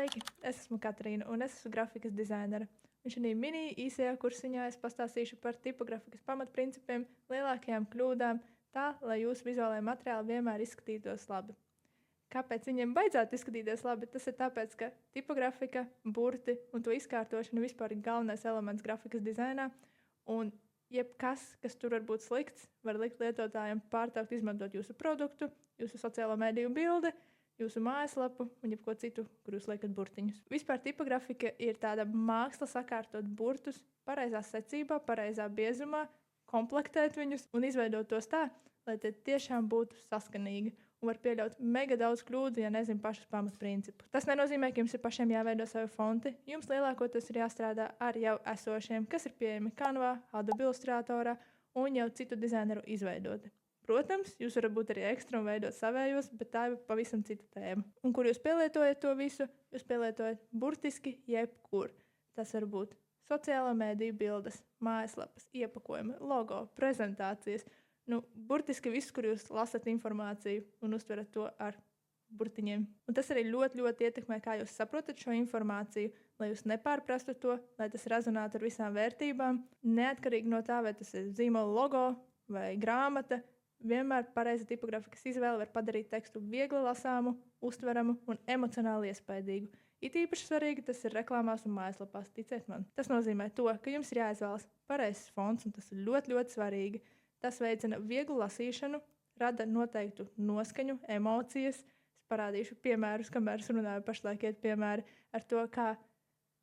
Sveiki! Es esmu Katrīna un es esmu grafikas dizainere. Un šajā mini īsajā kursiņā es pastāstīšu par tipografikas pamatprincipiem, lielākajām kļūdām, tā, lai jūsu vizuālajie materiāli vienmēr izskatītos labi. Kāpēc viņiem vajadzētu izskatīties labi? Tas ir tāpēc, ka tipografika, burti un to izkārtošana vispār ir galvenais elements grafikas dizainā. Un jebkas, kas tur var būt slikts, var likt lietotājiem pārtraukt izmantot jūsu produktu, jūsu sociālo mediju bildi, jūsu mājaslapu un jebko citu, kur jūs liekat burtiņus. Vispār tipografika ir tāda māksla sakārtot burtus pareizā secībā, pareizā biezumā, komplektēt viņus un izveidot tos tā, lai tie tiešām būtu saskanīgi un var pieļaut mega daudz kļūdu, ja nezinu pašus pamatprincipus. Tas nenozīmē, ka jums ir pašiem jāveido savi fonti. Jums lielākoties ir jāstrādā ar jau esošiem, kas ir pieejami Canvā, Adobe Illustratorā un jau citu dizaineru izveidoti. Protams, jūs varat būt arī ekstra un veidot savējos, bet tā ir pavisam cita tēma. Un kur jūs pielietojat to visu? Jūs pielietojat burtiski jebkur. Tas var būt sociālā mēdīja bildes, mājaslapas, iepakojumi, logo, prezentācijas. Burtiski viss, kur jūs lasat informāciju un uztverat to ar burtiņiem. Un tas arī ļoti, ļoti ietekmē, kā jūs saprotat šo informāciju, lai jūs nepārprastu to, lai tas rezonētu ar visām vērtībām. Neatkarīgi no tā, vai tas ir zīmola logo vai grāmata, vienmēr pareiza tipografikas izvēle var padarīt tekstu viegli lasāmu, uztveramu un emocionāli iespaidīgu. It īpaši svarīgi tas ir reklāmās un mājaslapās, ticiet man. Tas nozīmē to, ka jums ir jāizvēlas pareizs fonts, un tas ir ļoti, ļoti svarīgi. Tas veicina vieglu lasīšanu, rada noteiktu noskaņu, emocijas. Es parādīšu piemērus, kamēr es runāju, pašlaik iet piemēri ar to, kā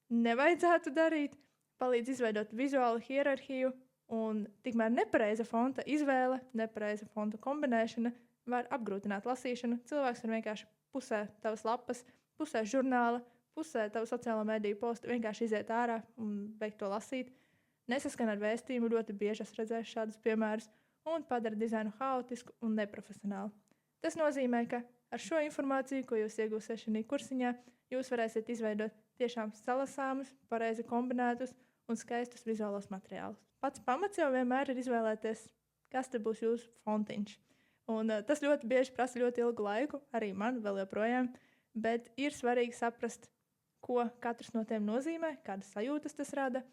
nevajadzētu darīt, palīdz izveidot vizuālu hierarhiju. Un tikmēr nepareiza fonta izvēle, nepareiza fonta kombinēšana var apgrūtināt lasīšanu. Cilvēks var vienkārši pusē tavas lapas, pusē žurnāla, pusē tavu sociālo mediju postu vienkārši iziet ārā un beigt to lasīt. Nesaskan ar vēstījumu, ļoti bieži es redzēju šādus piemērus un padara dizainu haotisku un neprofesionālu. Tas nozīmē, ka ar šo informāciju, ko jūs iegūsiet šajā kursiņā, jūs varēsiet izveidot tiešām salasāmus, pareizi kombinētus un skaistus vizuālos materiālus. Pats pamats jau vienmēr ir izvēlēties, kas te būs jūsu fontiņš. Un tas ļoti bieži prasa ļoti ilgu laiku, arī man vēl joprojām, bet ir svarīgi saprast, ko katrs no tiem nozīmē, kādas sajūtas tas rada.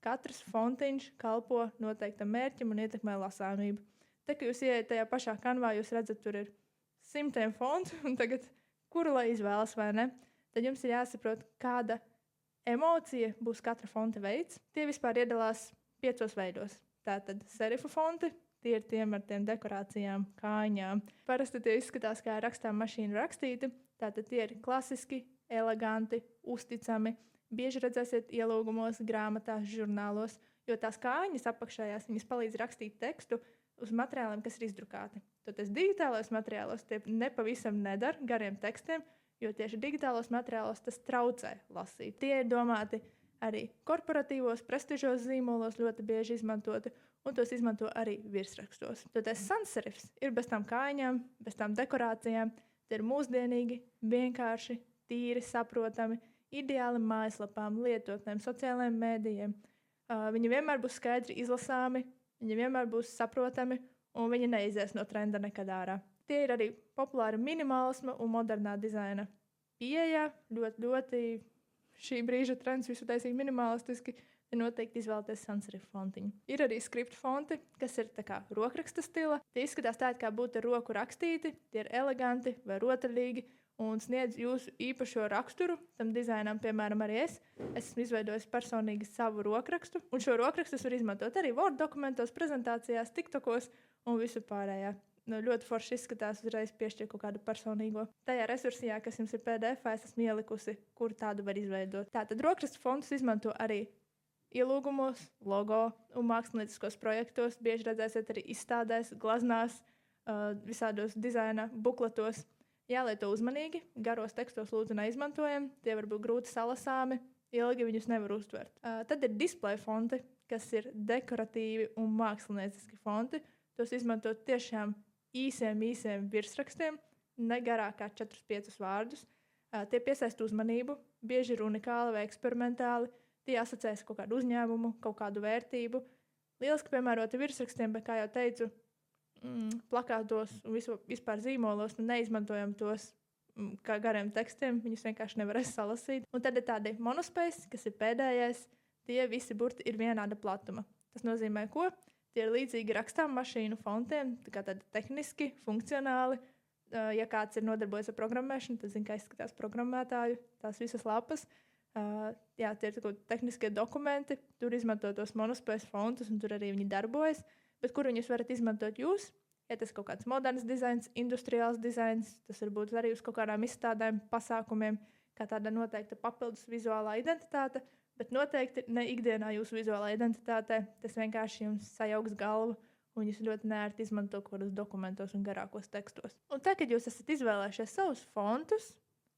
Katrs fontiņš kalpo noteiktam mērķim un ietekmē lasāmību. Te, kad jūs ieiet tajā pašā Canvā, jūs redzat, tur ir simtiem fontu, un tagad kuru lai izvēlas vai ne, tad jums ir jāsaprot, kāda emocija būs katra fonta veids. Tie vispār iedalās 5 veidos. Tātad serifu fonti, tie ir tiem ar tiem dekorācijām, kājiņām. Parasti tie izskatās kā rakstām mašīnu rakstīti. Tātad tie ir klasiski, eleganti, uzticami. Bieži redzēsiet ielūgumos, grāmatās, žurnālos, jo tās kājiņas apakšējās, viņas palīdz rakstīt tekstu uz materiāliem, kas ir izdrukāti. Toties digitālos materiālos tie nepavisam nedara gariem tekstiem, jo tieši digitālos materiālos tas traucē lasīt. Tie ir domāti arī korporatīvos, prestižos zīmolos ļoti bieži izmantoti, un tos izmanto arī virsrakstos. Toties sans-serifs ir bez tām kājiņām, bez tām dekorācijām. Tie ir mūsdienīgi, vienkārši, tīri, saprotami, ideāli mājaslapām, lietotnēm, sociālajiem mēdījiem. Viņi vienmēr būs skaidri izlasāmi, viņi vienmēr būs saprotami, un viņi neizies no trenda nekad ārā. Tie ir arī populāri minimālisma un modernā dizaina pieejā. Ļoti šī brīža trends visu taisīgi minimalistiski, ir noteikti izvēlēties sans-serif fontiņu. Ir arī skript fonti, kas ir tā kā rokraksta stila. Tie izskatās tādi, kā būtu ar roku rakstīti, tie ir eleganti vai rotaļīgi un sniedz jūsu īpašo raksturu tam dizainam, piemēram, arī es. Esmu izveidojis personīgi savu rokrakstu, un šo rokrakstu var izmantot arī Word dokumentos, prezentācijās, TikTokos un visu pārējā. Ļoti forši izskatās, uzreiz piešķir kaut kādu personīgo. Tajā resursijā, kas jums ir PDF, es esmu ielikusi, kur tādu var izveidot. Tātad rokrakstu fontus izmanto arī ielūgumos, logo un mākslinieckos projektos. Bieži redzēsiet arī izstādēs, glaznās, visādos dizaina bukletos. Jālieto uzmanīgi, garos tekstos lūdzu neizmantojam, tie var būt grūti salasāmi, ilgi viņus nevar uztvert. Tad ir display fonti, kas ir dekoratīvi un mākslinieciski fonti. Tos izmantot tiešām īsiem virsrakstiem, ne garāk kā 4-5 vārdus. Tie piesaista uzmanību, bieži ir unikāli vai eksperimentāli, tie asociēs kaut kādu uzņēmumu, kaut kādu vērtību. Lieliski piemēroti virsrakstiem, bet, kā jau teicu, plakātos un vispār zīmolos neizmantojam tos kā gariem tekstiem, viņus vienkārši nevarēs salasīt. Un tad ir tādi monospace, kas ir pēdējais, tie visi burti ir vienāda platuma. Tas nozīmē, ko? Tie ir līdzīgi rakstām mašīnu fontiem, tā kā tādi tehniski, funkcionāli. Ja kāds ir nodarbojies ar programmēšanu, tad zina, kā izskatās programmētāju, tās visas lapas. Jā, tie ir tehniskie dokumenti, tur izmanto tos monospace fontus, un tur arī viņi darbojas. Bet kur viņus varat izmantot jūs? Ja tas kaut kāds moderns dizains, industriāls dizains, tas varbūt arī uz kaut kādām izstādēm, pasākumiem, kā tāda noteikta papildus vizuālā identitāte, bet noteikti ne ikdienā jūsu vizuālā identitātē. Tas vienkārši jums sajauks galvu, un jūs ļoti neērti izmanto kaut kādos dokumentos un garākos tekstos. Un tā, kad jūs esat izvēlējušies savus fontus,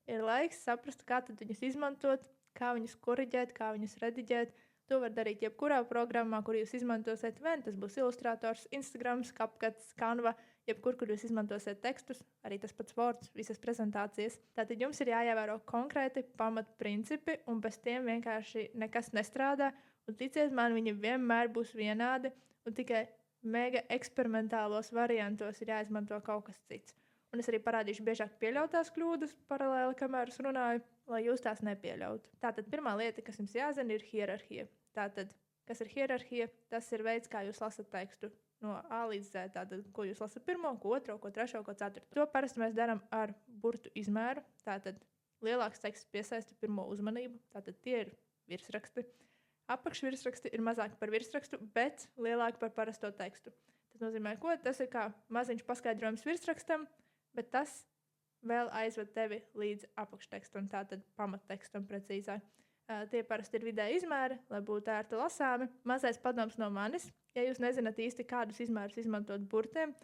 ir laiks saprast, kā tad viņus izmantot, kā viņus koriģēt, kā viņus rediģēt. To var darīt jebkurā programmā, kur jūs izmantosiet. Tas būs Illustrators, Instagram, CapCut, Canva, jebkur, kur jūs izmantosiet tekstus, arī tas pats Word, visas prezentācijas. Tātad jums ir jāievēro konkrēti pamatprincipi, un bez tiem vienkārši nekas nestrādā. Un ticiet man, viņi vienmēr būs vienādi, un tikai mega eksperimentālos variantos ir jāizmanto kaut kas cits. Un es arī parādīšu biežāk pieļautās kļūdas paralēli, kamēr es runāju, lai jūs tās nepieļautu. Tātad pirmā lieta, kas jums jāzina, ir hierarhija. Tātad, kas ir hierarhija? Tas ir veids, kā jūs lasat tekstu no A līdz Z. Tātad, ko jūs lasat pirmo, ko otro, ko trešo, ko ceturto. To parasti mēs darām ar burtu izmēru. Tātad lielāks teksts piesaista pirmo uzmanību. Tātad tie ir virsraksti. Apakšvirsraksti ir mazāki par virsrakstu, bet lielāki par parasto tekstu. Tas nozīmē, ko? Tas ir kā maziņš paskaidrojums virsrakstam, bet tas vēl aizved tevi līdz apakštekstam, tātad pamattekstam precīzāk. Tie parasti ir vidēji izmēri, lai būtu ērti lasāmi. Mazais padoms no manis, ja jūs nezināt īsti, kādus izmērus izmantot burtiem,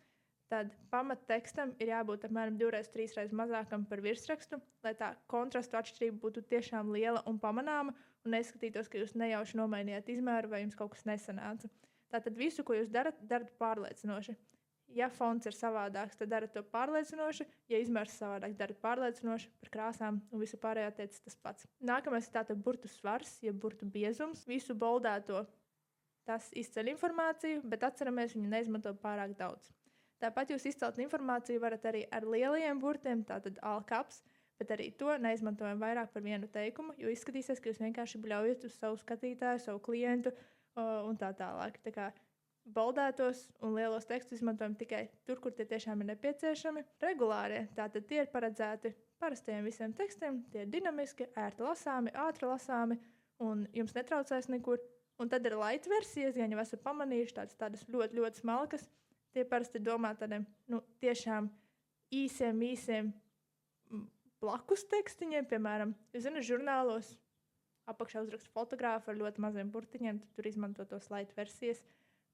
tad pamattekstam ir jābūt apmēram 2-3 reizes mazākam par virsrakstu, lai tā kontrastu atšķirība būtu tiešām liela un pamanāma, un neizskatītos, ka jūs nejauši nomainījāt izmēru vai jums kaut kas nesanāca. Tātad visu, ko jūs darat pārliecinoši. Ja fonts ir savādāks, tad darat to pārliecinoši. Ja izmērs savādāks, darat pārliecinoši. Par krāsām un visu pārējo tiec tas pats. Nākamais ir tātad burtu svars, jeb burtu biezums. Visu boldēto tas izceļ informāciju, bet atceramies, viņu neizmanto pārāk daudz. Tāpat jūs izcelt informāciju varat arī ar lielajiem burtiem, tātad all caps, bet arī to neizmantojam vairāk par vienu teikumu, jo izskatīsies, ka jūs vienkārši bļaujat uz savu skatītāju, savu klientu un tā tālāk. Tā kā boldētos un lielos tekstus izmantojam tikai tur, kur tie tiešām ir nepieciešami. Regulārie, tātad tie ir paredzēti parastajiem visiem tekstiem, tie ir dinamiski, ērti lasāmi, ātri lasāmi un jums netraucēs nekur. Un tad ir light versijas, ja jau esat pamanījuši tādas ļoti, ļoti smalkas. Tie parasti domā tādiem tiešām īsiem blakus tekstiņiem, piemēram, jūs zināt, žurnālos apakšā uzraksta fotogrāfu ar ļoti maziem burtiņiem, tad tur izmanto tos light versijas.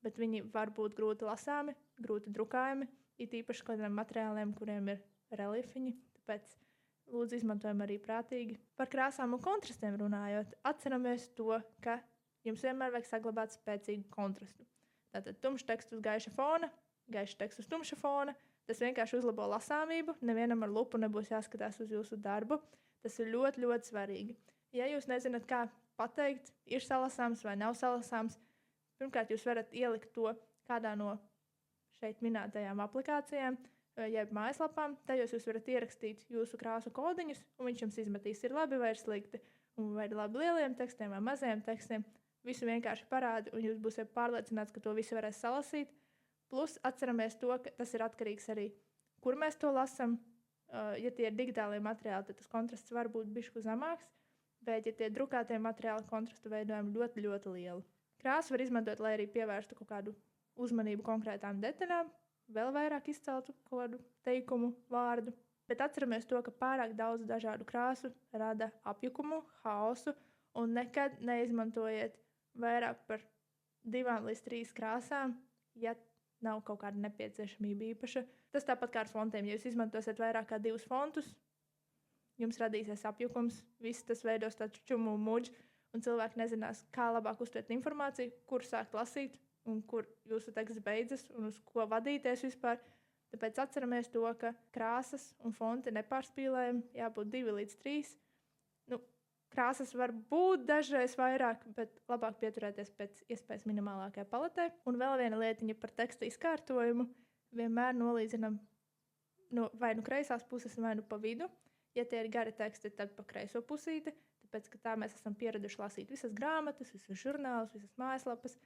Bet viņi var būt grūti lasāmi, grūti drukājami, it īpaši kādiem materiāliem, kuriem ir reliefiņi. Tāpēc lūdzu izmantojam arī prātīgi. Par krāsām un kontrastiem runājot, atceramies to, ka jums vienmēr vajag saglabāt spēcīgu kontrastu. Tātad tumšs teksts uz gaiša fona, gaišs teksts uz tumša fona. Tas vienkārši uzlabo lasāmību, nevienam ar lupu nebūs jāskatās uz jūsu darbu. Tas ir ļoti, ļoti svarīgi. Ja jūs nezināt, kā pateikt, ir salasāms vai nav salasāms, pirmkārt, jūs varat ielikt to kādā no šeit minētajām aplikācijām, jeb mājaslapām. Tajos jūs varat ierakstīt jūsu krāsu kodiņus, un viņš jums izmetīs, ir labi vai ir slikti. Un vai ir labi lieliem tekstiem vai mazajiem tekstiem. Visu vienkārši parāda, un jūs būsiet pārliecināts, ka to visu varēs salasīt. Plus atceramies to, ka tas ir atkarīgs arī, kur mēs to lasam. Ja tie ir digitālie materiāli, tad tas kontrasts var būt bišķi zemāks, bet ja tie drukātie materiāli kontrastu veidojam ļoti, ļoti lielu. Krāsu var izmantot, lai arī pievērstu kaut kādu uzmanību konkrētām detaļām, vēl vairāk izceltu kaut kādu teikumu, vārdu. Bet atceramies to, ka pārāk daudz dažādu krāsu rada apjukumu, haosu, un nekad neizmantojiet vairāk par 2 līdz 3 krāsām, ja nav kaut kāda nepieciešamība īpaša. Tas tāpat kā ar fontiem. Ja jūs izmantosiet vairāk kā 2 fontus, jums radīsies apjukums, viss tas veidos tādu čumu un muģu, un cilvēki nezinās, kā labāk uztvert informāciju, kur sākt lasīt, un kur jūsu teksts beidzas, un uz ko vadīties vispār. Tāpēc atceramies to, ka krāsas un fonti nepārspīlējam, jābūt 2 līdz 3. Krāsas var būt dažreiz vairāk, bet labāk pieturēties pēc iespējas minimālākajai paletē. Un vēl viena lietiņa par teksta izkārtojumu. Vienmēr nolīdzinam vai nu kreisās puses, vai nu pa vidu. Ja tie ir gari teksti, tad pa kreiso pusīti, tāpēc, ka tā mēs esam pieraduši lasīt visas grāmatas, visas žurnālus, visas mājaslapas,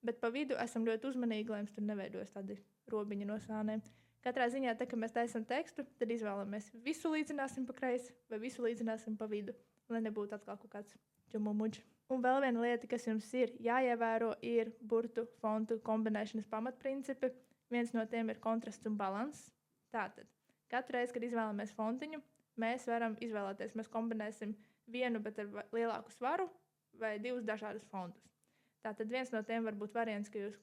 bet pa vidu esam ļoti uzmanīgi, lai mums tur neveidojas tādi robiņi no sāniem. Katrā ziņā, tā, kad mēs taisam tekstu, tad izvēlamies visu līdzināsim pa kreisi vai visu līdzināsim pa vidu, lai nebūtu atkal kaut kāds čumumuģi. Un vēl viena lieta, kas jums ir jāievēro, ir burtu fontu kombinēšanas pamatprincipi. Viens no tiem ir kontrasts un balanss. Tātad, katru reizi, kad izvēlamies fontiņu, mēs varam izvēlēties, mēs kombinēsim vienu, bet ar lielāku svaru vai divus dažādus fontus. Tātad viens no tiem var būt variants, ka jūs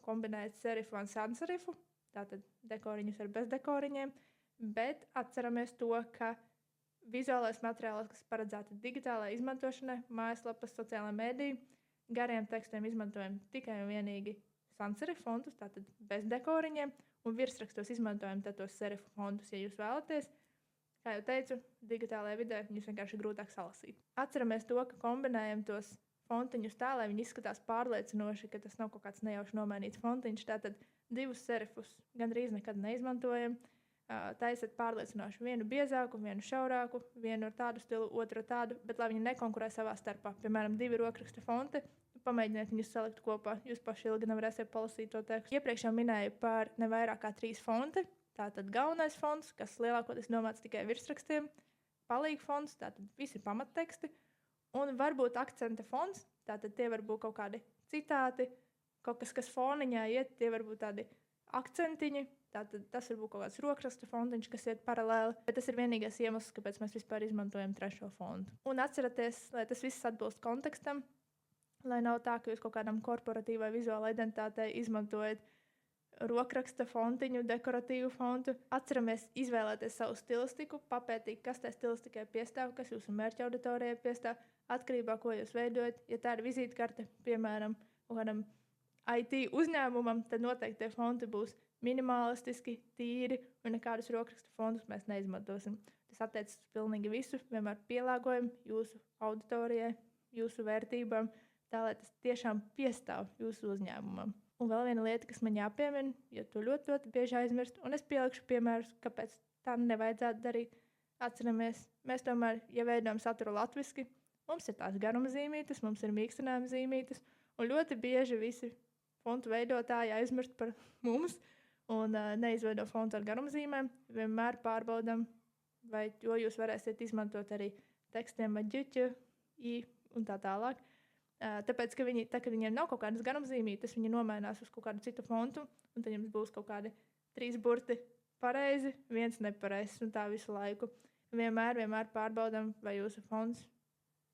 kombinējat serifu un sans serifu, tātad dekoriņus ar bezdekoriņiem, bet atceramies to, ka vizuālais materiāls, kas paredzēta digitālai izmantošanai, mājaslapas, sociālā mēdī, gariem tekstiem izmantojam tikai un vienīgi sans serifu fontus, tātad bez dekoriņiem, un virsrakstos izmantojam tos serifu fontus, ja jūs vēlaties. Kā jau teicu, digitālajā vidē viņus vienkārši grūtāk salasīt. Atceramies to, ka kombinējam tos fontiņus tā, lai viņi izskatās pārliecinoši, ka tas nav kaut kāds nejauši nomainīts fontiņš. Tātad divus serifus gandrīz nekad neizmantojam. Taisiet pārliecinoši vienu biezāku, vienu šaurāku, vienu ar tādu stilu, otru ar tādu, bet lai viņi nekonkurē savā starpā. Piemēram, 2 rokraksta fonti, pamēģiniet viņus salikt kopā, jūs paši ilgi nevarēsiet palasīt to tekstu. Iepriekš jau minēju par ne vairāk kā 3 fonti. Tātad galvenais fonts, kas lielākoties domāts tikai virsrakstiem, palīga fonts, tātad visi pamatteksti, un varbūt akcenta fonts, tātad tie var būt kaut kādi citāti, kaut kas foniņā iet, tie var būt tādi akcentiņi, tātad tas var būt kaut kāds rokraksta fontiņš, kas iet paralēli, bet tas ir vienīgais iemesls, kāpēc mēs vispār izmantojam 3. fontu. Un atcerieties, lai tas viss atbilst kontekstam, lai nav tā, ka jūs kaut kādam korporatīvai vizuālai identitātei izmantojat rokraksta fontiņu, dekoratīvu fontu. Atceramies izvēlēties savu stilistiku, papētīt, kas tai stilistikai piestāv, kas jūsu mērķa auditorijai piestāv, atkarībā, ko jūs veidojat. Ja tā ir vizītkarte, piemēram, kādam IT uzņēmumam, tad noteikti tie fonti būs minimalistiski, tīri, un nekādus rokraksta fontus mēs neizmantosim. Tas attiecas uz pilnīgi visu, vienmēr pielāgojam jūsu auditorijai, jūsu vērtībām, tā, lai tas tiešām piestāv jūsu uzņēmumam. Un vēl viena lieta, kas man jāpiemina, jo to ļoti, ļoti bieži aizmirst, un es pielikšu piemērus, kāpēc tā nevajadzētu darīt. Atceramies, mēs tomēr, ja veidojam saturu latviski, mums ir tās garuma zīmītes, mums ir mīkstinājuma zīmītes, un ļoti bieži visi fontu veidotāji aizmirst par mums un neizveido fontu ar garuma zīmēm. Vienmēr pārbaudam, vai to jūs varēsiet izmantot arī tekstiem vai ģiķi, un tā tālāk. Tāpēc, ka kad viņiem nav kaut kādas garumzīmītes, viņi nomainās uz kaut kādu citu fontu, un tad jums būs kaut kādi 3 burti pareizi, 1 nepareizs, un tā visu laiku. Vienmēr pārbaudam, vai jūsu fonts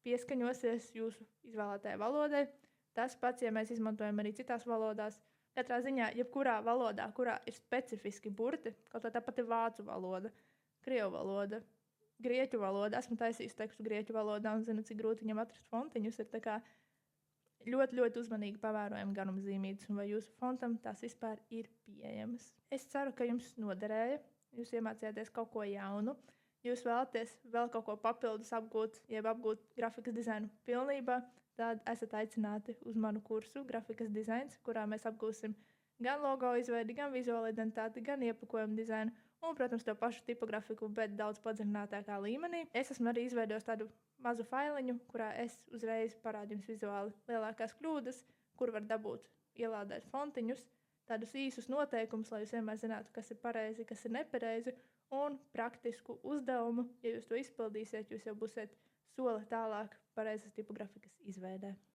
pieskaņosies jūsu izvēlētajai valodai. Tas pats, ja mēs izmantojam arī citās valodās. Katrā ziņā, jebkurā valodā, kurā ir specifiski burti, kaut tāpat ir vācu valoda, krievu valoda, grieķu valoda. Esmu taisījis tekstu grieķu valodā un zinu, cik grūti viņam atrast fontiņus. Ir tā kā ļoti, ļoti uzmanīgi pavērojam garumzīmītes, un vai jūsu fontam tās vispār ir pieejamas. Es ceru, ka jums noderēja, jūs iemācījāties kaut ko jaunu, jūs vēlaties vēl kaut ko papildus apgūt, jeb apgūt grafikas dizainu pilnībā, tad esat aicināti uz manu kursu Grafikas dizains, kurā mēs apgūsim gan logo izveidi, gan vizuālo identitāti, gan iepakojumu dizainu, un, protams, to pašu tipografiku, bet daudz padziļinātākā līmenī. Es esmu arī izveidojis tādu mazu failiņu, kurā es uzreiz parādu jums vizuāli lielākās kļūdas, kur var dabūt ielādēt fontiņus, tādus īsus noteikumus, lai jūs vienmēr zinātu, kas ir pareizi, kas ir nepareizi, un praktisku uzdevumu, ja jūs to izpildīsiet, jūs jau būsiet soli tālāk pareizas tipografikas izveidē.